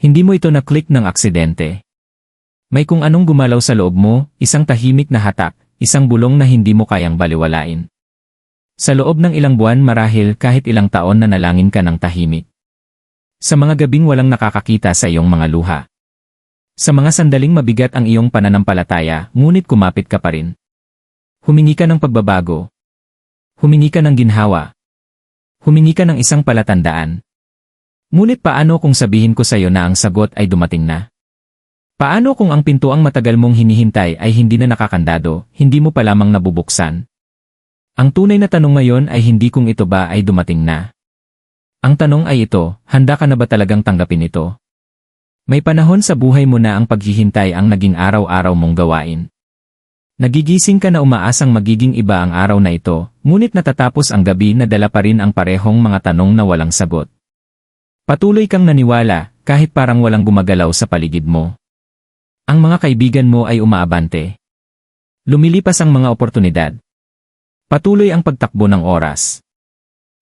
Hindi mo ito na-click ng aksidente. May kung anong gumalaw sa loob mo, isang tahimik na hatak, isang bulong na hindi mo kayang baliwalain. Sa loob ng ilang buwan marahil kahit ilang taon na nalangin ka ng tahimik. Sa mga gabing walang nakakakita sa iyong mga luha. Sa mga sandaling mabigat ang iyong pananampalataya, ngunit kumapit ka pa rin. Humingi ka ng pagbabago. Humingi ka ng ginhawa. Humingi ka ng isang palatandaan. Ngunit paano kung sabihin ko sa iyo na ang sagot ay dumating na? Paano kung ang pintuang matagal mong hinihintay ay hindi na nakakandado, hindi mo pa lamang nabubuksan? Ang tunay na tanong ngayon ay hindi kung ito ba ay dumating na. Ang tanong ay ito, handa ka na ba talagang tanggapin ito? May panahon sa buhay mo na ang paghihintay ang naging araw-araw mong gawain. Nagigising ka na umaasang magiging iba ang araw na ito, ngunit natatapos ang gabi na dala pa rin ang parehong mga tanong na walang sagot. Patuloy kang naniwala, kahit parang walang gumagalaw sa paligid mo. Ang mga kaibigan mo ay umaabante. Lumilipas ang mga oportunidad. Patuloy ang pagtakbo ng oras.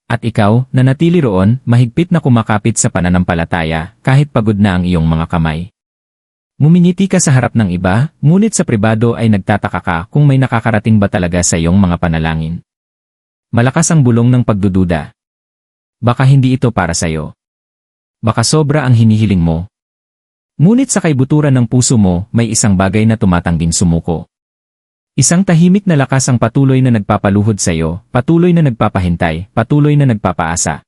At ikaw, nanatili roon, mahigpit na kumakapit sa pananampalataya, kahit pagod na ang iyong mga kamay. Ngumingiti ka sa harap ng iba, ngunit sa pribado ay nagtataka ka kung may nakakarating ba talaga sa iyong mga panalangin. Malakas ang bulong ng pagdududa. Baka hindi ito para sa iyo. Baka sobra ang hinihiling mo. Ngunit sa kaibuturan ng puso mo, may isang bagay na tumatangging sumuko. Isang tahimik na lakas ang patuloy na nagpapaluhod sa iyo, patuloy na nagpapahintay, patuloy na nagpapaasa.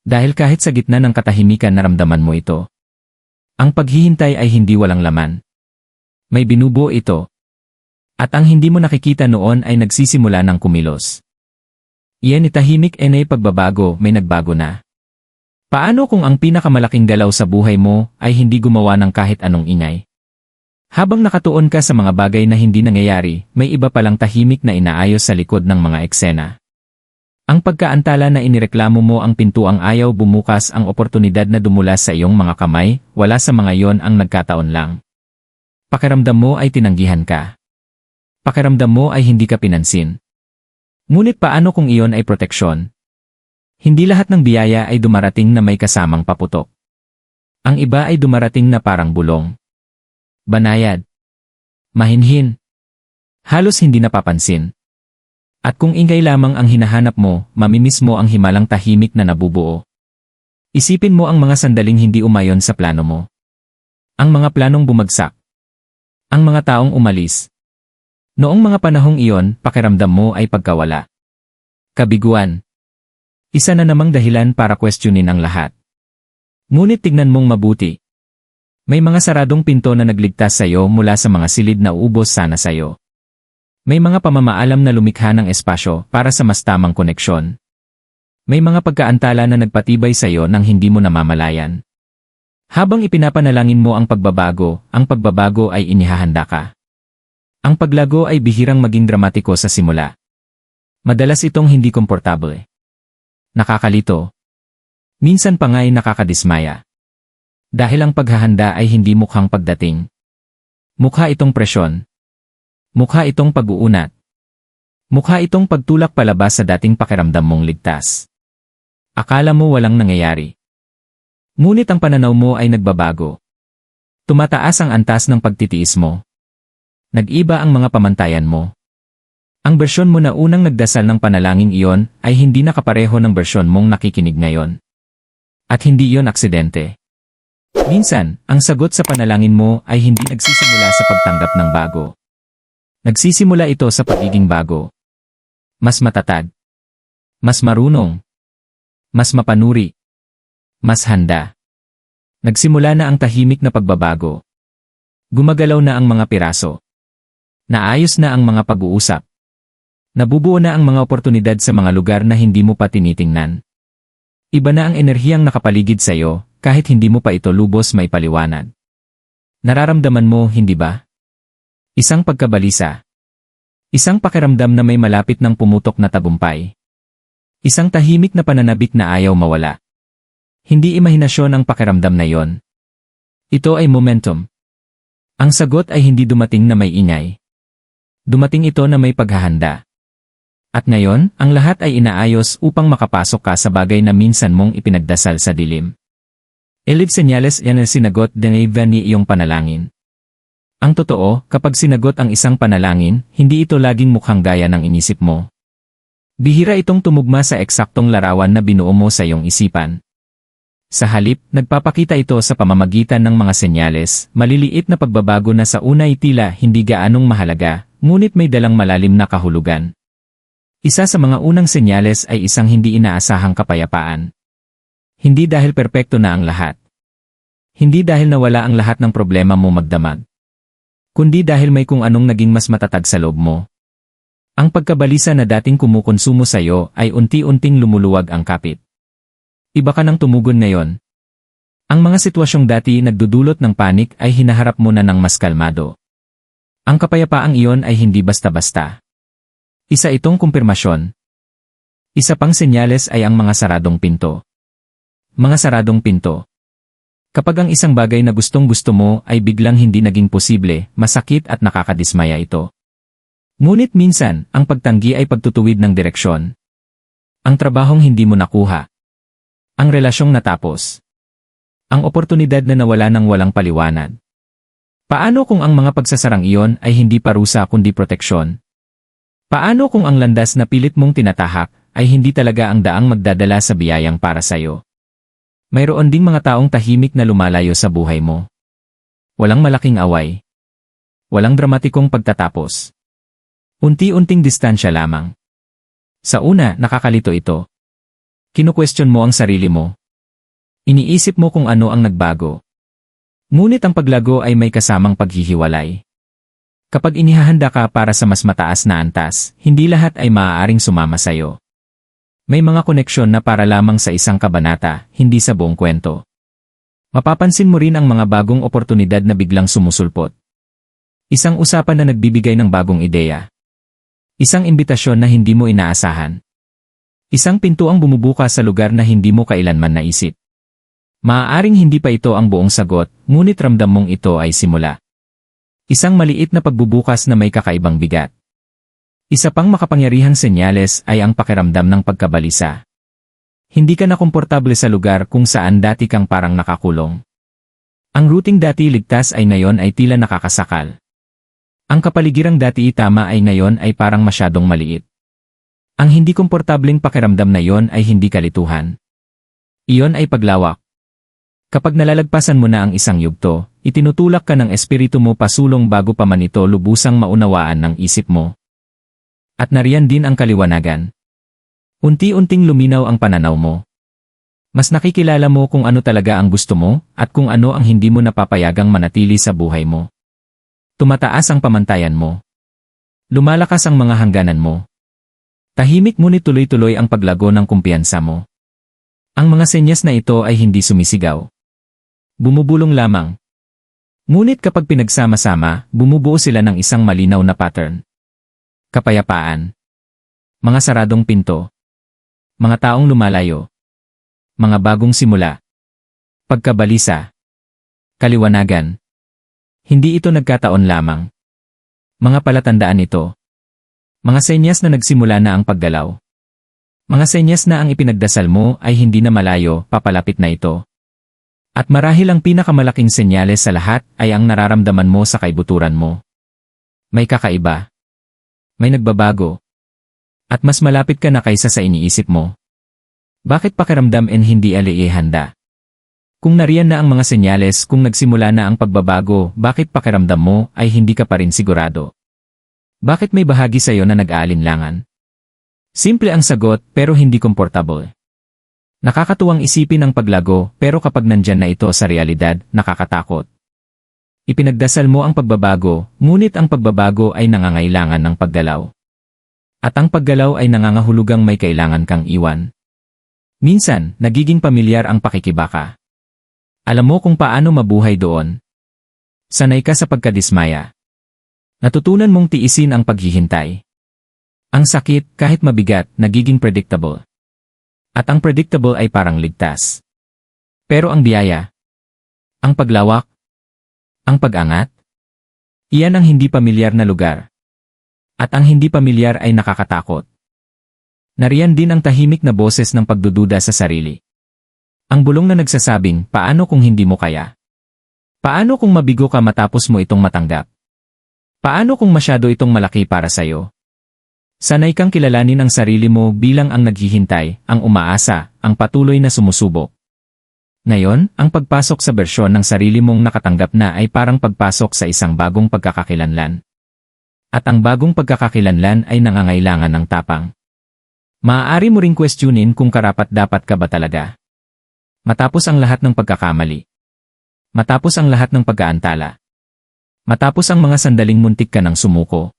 Dahil kahit sa gitna ng katahimikan naramdaman mo ito. Ang paghihintay ay hindi walang laman. May binubuo ito. At ang hindi mo nakikita noon ay nagsisimula ng kumilos. Iyan itahimik ay pagbabago, may nagbago na. Paano kung ang pinakamalaking galaw sa buhay mo ay hindi gumawa ng kahit anong ingay? Habang nakatuon ka sa mga bagay na hindi nangyayari, may iba palang tahimik na inaayos sa likod ng mga eksena. Ang pagkaantala na inireklamo mo ang pintuang ayaw bumukas ang oportunidad na dumulas sa iyong mga kamay, wala sa mga yon ang nagkataon lang. Pakiramdam mo ay tinanggihan ka. Pakiramdam mo ay hindi ka pinansin. Ngunit paano kung iyon ay proteksyon? Hindi lahat ng biyaya ay dumarating na may kasamang paputok. Ang iba ay dumarating na parang bulong. Banayad. Mahinhin. Halos hindi napapansin. At kung ingay lamang ang hinahanap mo, mamimiss mo ang himalang tahimik na nabubuo. Isipin mo ang mga sandaling hindi umayon sa plano mo. Ang mga planong bumagsak. Ang mga taong umalis. Noong mga panahong iyon, pakiramdam mo ay pagkawala. Kabiguan. Isa na namang dahilan para questionin ang lahat. Ngunit tignan mong mabuti. May mga saradong pinto na nagligtas sa iyo mula sa mga silid na uubos sana sa iyo. May mga pamamaalam na lumikha ng espasyo para sa mas tamang koneksyon. May mga pagkaantala na nagpatibay sa iyo nang hindi mo namamalayan. Habang ipinapanalangin mo ang pagbabago ay inihahanda ka. Ang paglago ay bihirang maging dramatiko sa simula. Madalas itong hindi komportable. Nakakalito. Minsan pa nga'y nakakadismaya. Dahil ang paghahanda ay hindi mukhang pagdating. Mukha itong presyon. Mukha itong pag-uunat. Mukha itong pagtulak palabas sa dating pakiramdam mong ligtas. Akala mo walang nangyayari. Ngunit ang pananaw mo ay nagbabago. Tumataas ang antas ng pagtitiis mo. Nag-iba ang mga pamantayan mo. Ang bersyon mo na unang nagdasal ng panalangin iyon ay hindi nakapareho ng bersyon mong nakikinig ngayon. At hindi iyon aksidente. Minsan, ang sagot sa panalangin mo ay hindi nagsisimula sa pagtanggap ng bago. Nagsisimula ito sa pagiging bago. Mas matatag. Mas marunong. Mas mapanuri. Mas handa. Nagsimula na ang tahimik na pagbabago. Gumagalaw na ang mga piraso. Naayos na ang mga pag-uusap. Nabubuo na ang mga oportunidad sa mga lugar na hindi mo pa tinitingnan. Iba na ang enerhiyang nakapaligid sa iyo, kahit hindi mo pa ito lubos may paliwanag. Nararamdaman mo, hindi ba? Isang pagkabalisa. Isang pakiramdam na may malapit ng pumutok na tagumpay. Isang tahimik na pananabik na ayaw mawala. Hindi imahinasyon ang pakiramdam na yon. Ito ay momentum. Ang sagot ay hindi dumating na may ingay. Dumating ito na may paghahanda. At ngayon, ang lahat ay inaayos upang makapasok ka sa bagay na minsan mong ipinagdasal sa dilim. Elif senyales yan ang sinagot din ni iyong panalangin. Ang totoo, kapag sinagot ang isang panalangin, hindi ito laging mukhang gaya ng inisip mo. Bihira itong tumugma sa eksaktong larawan na binuo mo sa iyong isipan. Sa halip, nagpapakita ito sa pamamagitan ng mga senyales, maliliit na pagbabago na sa unay tila hindi gaanong mahalaga, ngunit may dalang malalim na kahulugan. Isa sa mga unang senyales ay isang hindi inaasahang kapayapaan. Hindi dahil perpekto na ang lahat. Hindi dahil nawala ang lahat ng problema mo magdamag. Kundi dahil may kung anong naging mas matatag sa loob mo. Ang pagkabalisa na dating kumukonsumo sa iyo ay unti-unting lumuluwag ang kapit. Iba ka nang tumugon ngayon. Ang mga sitwasyong dati nagdudulot ng panik ay hinaharap mo na ng mas kalmado. Ang kapayapaang iyon ay hindi basta-basta. Isa itong kumpirmasyon. Isa pang senyales ay ang mga saradong pinto. Mga saradong pinto. Kapag ang isang bagay na gustong-gusto mo ay biglang hindi naging posible, masakit at nakakadismaya ito. Ngunit minsan, ang pagtanggi ay pagtutuwid ng direksyon. Ang trabahong hindi mo nakuha. Ang relasyong natapos. Ang oportunidad na nawala ng walang paliwanag. Paano kung ang mga pagsasarang iyon ay hindi parusa kundi proteksyon? Paano kung ang landas na pilit mong tinatahak ay hindi talaga ang daang magdadala sa biyayang para sa'yo? Mayroon ding mga taong tahimik na lumalayo sa buhay mo. Walang malaking away. Walang dramatikong pagtatapos. Unti-unting distansya lamang. Sa una, nakakalito ito. Kinu-question mo ang sarili mo. Iniisip mo kung ano ang nagbago. Ngunit ang paglago ay may kasamang paghihiwalay. Kapag inihahanda ka para sa mas mataas na antas, hindi lahat ay maaaring sumama sa'yo. May mga koneksyon na para lamang sa isang kabanata, hindi sa buong kwento. Mapapansin mo rin ang mga bagong oportunidad na biglang sumusulpot. Isang usapan na nagbibigay ng bagong ideya. Isang imbitasyon na hindi mo inaasahan. Isang pintuang bumubukas sa lugar na hindi mo kailanman naisip. Maaaring hindi pa ito ang buong sagot, ngunit ramdam mong ito ay simula. Isang maliit na pagbubukas na may kakaibang bigat. Isa pang makapangyarihang senyales ay ang pakiramdam ng pagkabalisa. Hindi ka na komportable sa lugar kung saan dati kang parang nakakulong. Ang routing dati ligtas ay ngayon ay tila nakakasakal. Ang kapaligirang dati tama ay ngayon ay parang masyadong maliit. Ang hindi komportableng pakiramdam na iyon ay hindi kalituhan. Iyon ay paglawak. Kapag nalalagpasan mo na ang isang yugto, itinutulak ka ng espiritu mo pasulong bago pa man ito lubusang maunawaan ng isip mo. At nariyan din ang kaliwanagan. Unti-unting luminaw ang pananaw mo. Mas nakikilala mo kung ano talaga ang gusto mo at kung ano ang hindi mo napapayagang manatili sa buhay mo. Tumataas ang pamantayan mo. Lumalakas ang mga hangganan mo. Tahimik ngunit tuloy-tuloy ang paglago ng kumpiyansa mo. Ang mga senyas na ito ay hindi sumisigaw. Bumubulong lamang. Ngunit kapag pinagsama-sama, bumubuo sila ng isang malinaw na pattern. Kapayapaan. Mga saradong pinto. Mga taong lumalayo. Mga bagong simula. Pagkabalisa. Kaliwanagan. Hindi ito nagkataon lamang. Mga palatandaan ito. Mga senyas na nagsimula na ang paggalaw. Mga senyas na ang ipinagdasal mo ay hindi na malayo, papalapit na ito. At marahil ang pinakamalaking senyales sa lahat ay ang nararamdaman mo sa kaibuturan mo. May kakaiba. May nagbabago. At mas malapit ka na kaysa sa iniisip mo. Bakit pakiramdam hindi handa? Kung nariyan na ang mga senyales kung nagsimula na ang pagbabago, bakit pakiramdam mo ay hindi ka pa rin sigurado? Bakit may bahagi sa iyo na nag-aalinlangan? Simple ang sagot pero hindi komportable. Nakakatuwang isipin ang paglago pero kapag nandyan na ito sa realidad, nakakatakot. Ipinagdasal mo ang pagbabago, ngunit ang pagbabago ay nangangailangan ng paggalaw. At ang paggalaw ay nangangahulugang may kailangan kang iwan. Minsan, nagiging pamilyar ang pakikibaka. Alam mo kung paano mabuhay doon. Sanay ka sa pagkadismaya. Natutunan mong tiisin ang paghihintay. Ang sakit, kahit mabigat, nagiging predictable. At ang predictable ay parang ligtas. Pero ang biyaya, ang paglawak, ang pag-angat, iyan ang hindi pamilyar na lugar. At ang hindi pamilyar ay nakakatakot. Nariyan din ang tahimik na boses ng pagdududa sa sarili. Ang bulong na nagsasabing, paano kung hindi mo kaya? Paano kung mabigo ka matapos mo itong matanggap? Paano kung masyado itong malaki para sa'yo? Sanay kang kilalanin ang sarili mo bilang ang naghihintay, ang umaasa, ang patuloy na sumusubok. Ngayon, ang pagpasok sa bersyon ng sarili mong nakatanggap na ay parang pagpasok sa isang bagong pagkakakilanlan. At ang bagong pagkakakilanlan ay nangangailangan ng tapang. Maaari mo ring questionin kung karapat-dapat ka ba talaga. Matapos ang lahat ng pagkakamali. Matapos ang lahat ng pag-aantala. Matapos ang mga sandaling muntik ka ng sumuko.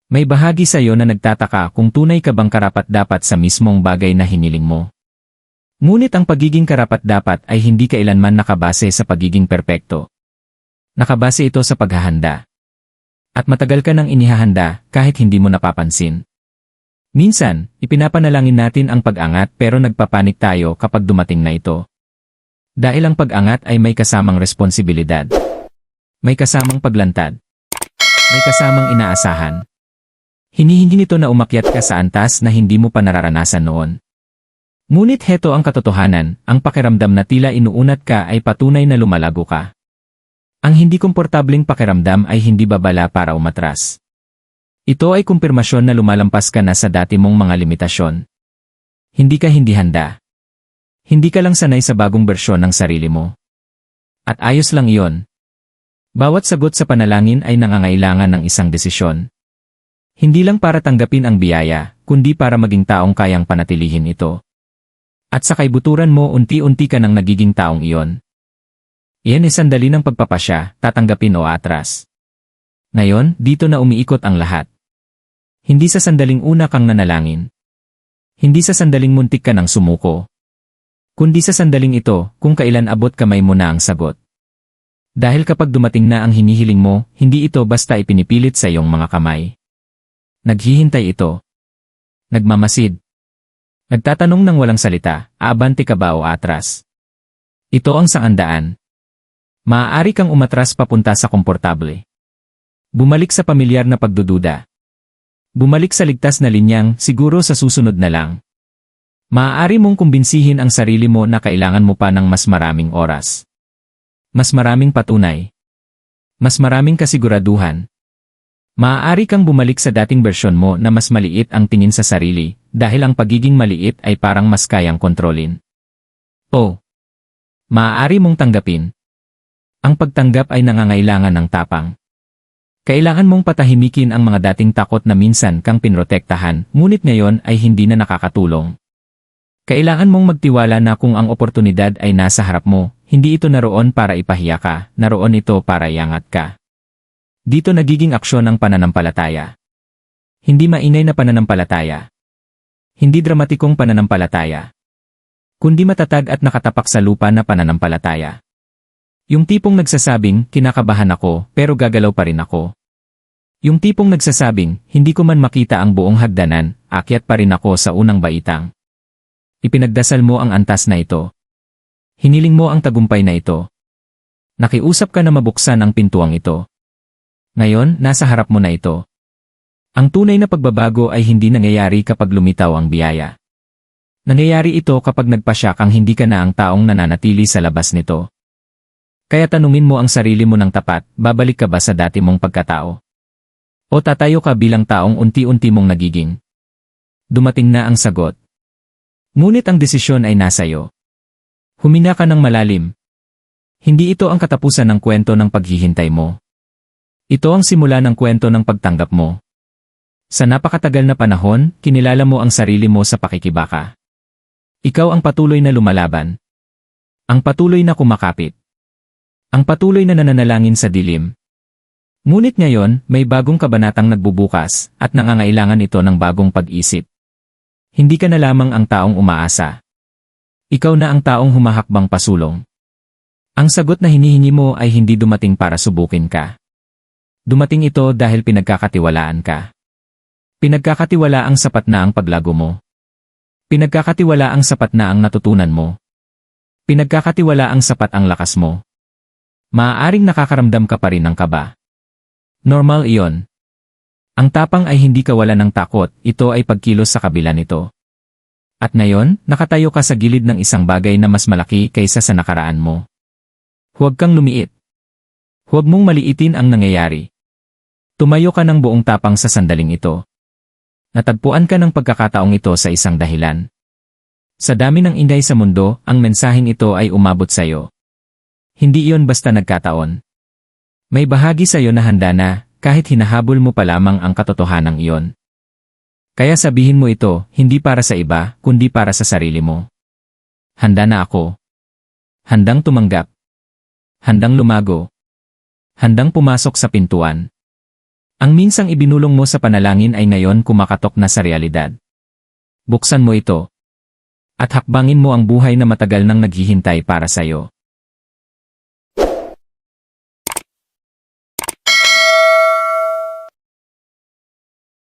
May bahagi sa iyo na nagtataka kung tunay ka bang karapat-dapat sa mismong bagay na hiniling mo. Ngunit ang pagiging karapat-dapat ay hindi kailanman nakabase sa pagiging perpekto. Nakabase ito sa paghahanda. At matagal ka nang inihahanda kahit hindi mo napapansin. Minsan, ipinapanalangin natin ang pag-angat pero nagpapanik tayo kapag dumating na ito. Dahil ang pag-angat ay may kasamang responsibilidad. May kasamang paglantad. May kasamang inaasahan. Hinihingi nito na umakyat ka sa antas na hindi mo pa nararanasan noon. Ngunit heto ang katotohanan, ang pakiramdam na tila inuunat ka ay patunay na lumalago ka. Ang hindi komportabling pakiramdam ay hindi babala para umatras. Ito ay kumpirmasyon na lumalampas ka na sa dati mong mga limitasyon. Hindi ka hindi handa. Hindi ka lang sanay sa bagong bersyon ng sarili mo. At ayos lang iyon. Bawat sagot sa panalangin ay nangangailangan ng isang desisyon. Hindi lang para tanggapin ang biyaya, kundi para maging taong kayang panatilihin ito. At sa kaibuturan mo unti-unti ka nang nagiging taong iyon. Iyan ay sandali ng pagpapasya, tatanggapin o atras. Ngayon, dito na umiikot ang lahat. Hindi sa sandaling una kang nanalangin. Hindi sa sandaling muntik ka nang sumuko. Kundi sa sandaling ito, kung kailan abot kamay mo na ang sagot. Dahil kapag dumating na ang hinihiling mo, hindi ito basta ipinipilit sa iyong mga kamay. Naghihintay ito. Nagmamasid. Nagtatanong ng walang salita, aabante ka ba o atras? Ito ang saandaan. Maaari kang umatras papunta sa komportable. Bumalik sa pamilyar na pagdududa. Bumalik sa ligtas na linyang, siguro sa susunod na lang. Maaari mong kumbinsihin ang sarili mo na kailangan mo pa ng mas maraming oras. Mas maraming patunay. Mas maraming kasiguraduhan. Maaari kang bumalik sa dating bersyon mo na mas maliit ang tingin sa sarili, dahil ang pagiging maliit ay parang mas kayang kontrolin. O, maaari mong tanggapin. Ang pagtanggap ay nangangailangan ng tapang. Kailangan mong patahimikin ang mga dating takot na minsan kang pinrotektahan, ngunit ngayon ay hindi na nakakatulong. Kailangan mong magtiwala na kung ang oportunidad ay nasa harap mo, hindi ito naroon para ipahiya ka, naroon ito para iangat ka. Dito nagiging aksyon ang pananampalataya. Hindi mainay na pananampalataya. Hindi dramatikong pananampalataya. Kundi matatag at nakatapak sa lupa na pananampalataya. Yung tipong nagsasabing, kinakabahan ako, pero gagalaw pa rin ako. Yung tipong nagsasabing, hindi ko man makita ang buong hagdanan, akyat pa rin ako sa unang baitang. Ipinagdasal mo ang antas na ito. Hiniling mo ang tagumpay na ito. Nakiusap ka na mabuksan ang pintuang ito. Ngayon, nasa harap mo na ito. Ang tunay na pagbabago ay hindi nangyayari kapag lumitaw ang biyaya. Nangyayari ito kapag nagpasya kang hindi ka na ang taong nananatili sa labas nito. Kaya tanungin mo ang sarili mo ng tapat, babalik ka ba sa dati mong pagkatao? O tatayo ka bilang taong unti-unti mong nagiging? Dumating na ang sagot. Ngunit ang desisyon ay nasa iyo. Humina ka ng malalim. Hindi ito ang katapusan ng kwento ng paghihintay mo. Ito ang simula ng kwento ng pagtanggap mo. Sa napakatagal na panahon, kinilala mo ang sarili mo sa pakikibaka. Ikaw ang patuloy na lumalaban. Ang patuloy na kumakapit. Ang patuloy na nananalangin sa dilim. Ngunit ngayon, may bagong kabanatang nagbubukas, at nangangailangan ito ng bagong pag-isip. Hindi ka na lamang ang taong umaasa. Ikaw na ang taong humahakbang pasulong. Ang sagot na hinihingi mo ay hindi dumating para subukin ka. Dumating ito dahil pinagkakatiwalaan ka. Pinagkakatiwalaang sapat na ang paglago mo. Pinagkakatiwalaang sapat na ang natutunan mo. Pinagkakatiwalaang sapat ang lakas mo. Maaaring nakakaramdam ka pa rin ng kaba. Normal iyon. Ang tapang ay hindi kawalan ng takot, ito ay pagkilos sa kabila nito. At ngayon, nakatayo ka sa gilid ng isang bagay na mas malaki kaysa sa nakaraan mo. Huwag kang lumiit. Huwag mong maliitin ang nangyayari. Tumayo ka ng buong tapang sa sandaling ito. Natagpuan ka ng pagkakataong ito sa isang dahilan. Sa dami ng ingay sa mundo, ang mensaheng ito ay umabot sa iyo. Hindi iyon basta nagkataon. May bahagi sa iyo na handa na, kahit hinahabol mo pa lamang ang katotohanan iyon. Kaya sabihin mo ito, hindi para sa iba, kundi para sa sarili mo. Handa na ako. Handang tumanggap. Handang lumago. Handang pumasok sa pintuan. Ang minsang ibinulong mo sa panalangin ay ngayon kumakatok na sa realidad. Buksan mo ito. At hakbangin mo ang buhay na matagal nang naghihintay para sa iyo.